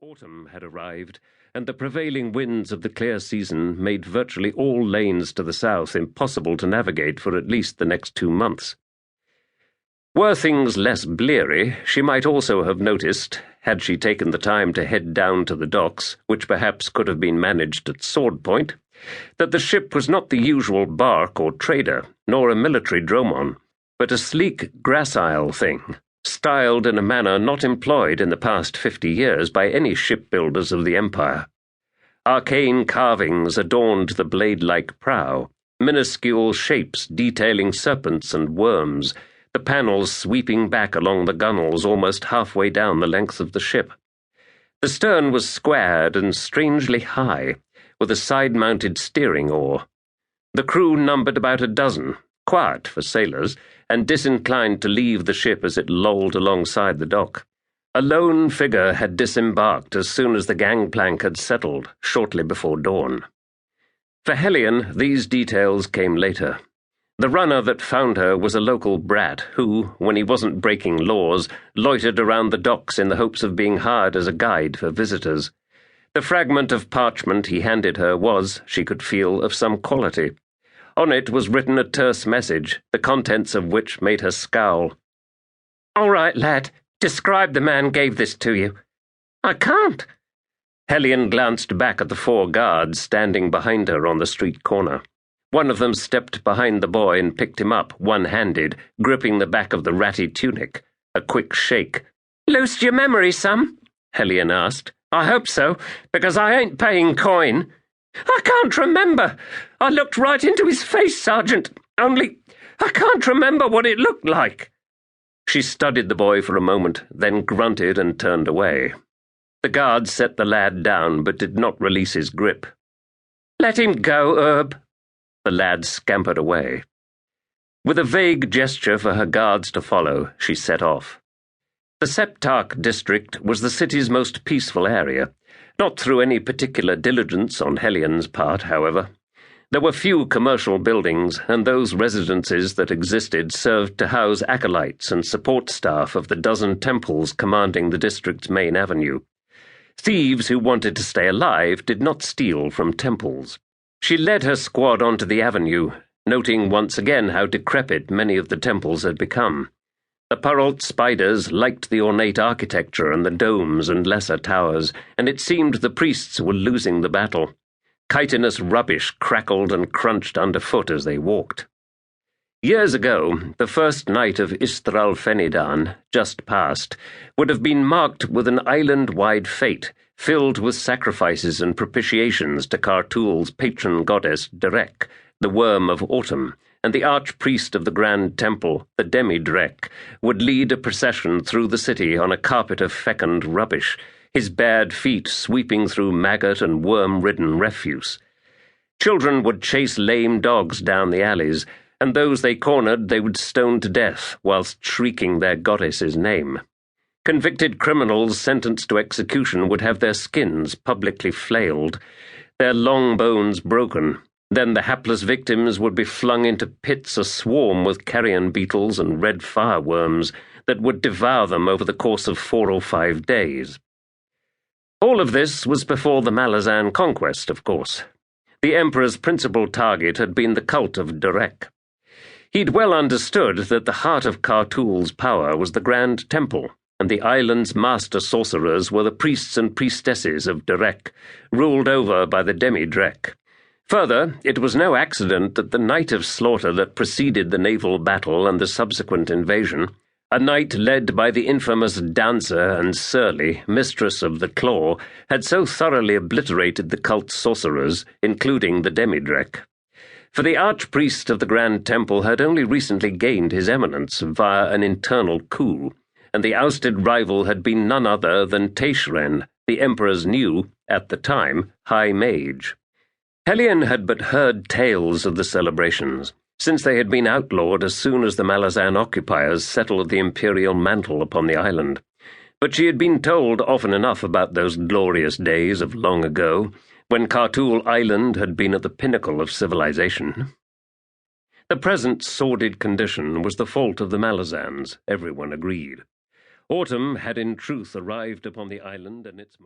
Autumn had arrived, and the prevailing winds of the clear season made virtually all lanes to the south impossible to navigate for at least the next 2 months. Were things less bleary, she might also have noticed, had she taken the time to head down to the docks, which perhaps could have been managed at sword point, that the ship was not the usual bark or trader, nor a military dromon, but a sleek, gracile thing, styled in a manner not employed in the past 50 years by any shipbuilders of the Empire. Arcane carvings adorned the blade-like prow, minuscule shapes detailing serpents and worms, the panels sweeping back along the gunwales almost halfway down the length of the ship. The stern was squared and strangely high, with a side-mounted steering oar. The crew numbered about a dozen, quiet for sailors, and disinclined to leave the ship as it lolled alongside the dock. A lone figure had disembarked as soon as the gangplank had settled, shortly before dawn. For Hellion, these details came later. The runner that found her was a local brat who, when he wasn't breaking laws, loitered around the docks in the hopes of being hired as a guide for visitors. The fragment of parchment he handed her was, she could feel, of some quality. On it was written a terse message, the contents of which made her scowl. "All right, lad, describe the man gave this to you." "I can't." Hellion glanced back at the 4 guards standing behind her on the street corner. One of them stepped behind the boy and picked him up, one-handed, gripping the back of the ratty tunic. A quick shake. "Loosed your memory some?" Hellion asked. "I hope so, because I ain't paying coin." "I can't remember. I looked right into his face, Sergeant. Only, I can't remember what it looked like." She studied the boy for a moment, then grunted and turned away. The guard set the lad down, but did not release his grip. "Let him go, Herb." The lad scampered away. With a vague gesture for her guards to follow, she set off. The Septark district was the city's most peaceful area. Not through any particular diligence on Hellion's part, however. There were few commercial buildings, and those residences that existed served to house acolytes and support staff of the dozen temples commanding the district's main avenue. Thieves who wanted to stay alive did not steal from temples. She led her squad onto the avenue, noting once again how decrepit many of the temples had become. The Paralt spiders liked the ornate architecture and the domes and lesser towers, and it seemed the priests were losing the battle. Chitinous rubbish crackled and crunched underfoot as they walked. Years ago, the first night of Istral Fenidan, just past, would have been marked with an island-wide fete, filled with sacrifices and propitiations to Kartul's patron goddess Drek, the worm of autumn, and the archpriest of the Grand Temple, the Demi-Drek, would lead a procession through the city on a carpet of fecund rubbish, his bared feet sweeping through maggot and worm-ridden refuse. Children would chase lame dogs down the alleys, and those they cornered they would stone to death whilst shrieking their goddess's name. Convicted criminals sentenced to execution would have their skins publicly flailed, their long bones broken. Then the hapless victims would be flung into pits aswarm with carrion beetles and red fireworms that would devour them over the course of 4 or 5 days. All of this was before the Malazan conquest, of course. The Emperor's principal target had been the cult of Drek. He'd well understood that the heart of Kartul's power was the Grand Temple, and the island's master sorcerers were the priests and priestesses of Drek, ruled over by the Demi-Drek. Further, it was no accident that the night of slaughter that preceded the naval battle and the subsequent invasion, a night led by the infamous Dancer and Surly, mistress of the Claw, had so thoroughly obliterated the cult sorcerers, including the Demi-Drek. For the archpriest of the Grand Temple had only recently gained his eminence via an internal coup, and the ousted rival had been none other than Teishren, the Emperor's new, at the time, High Mage. Hellion had but heard tales of the celebrations, since they had been outlawed as soon as the Malazan occupiers settled the imperial mantle upon the island. But she had been told often enough about those glorious days of long ago, when Kartul Island had been at the pinnacle of civilization. The present sordid condition was the fault of the Malazans, everyone agreed. Autumn had in truth arrived upon the island and its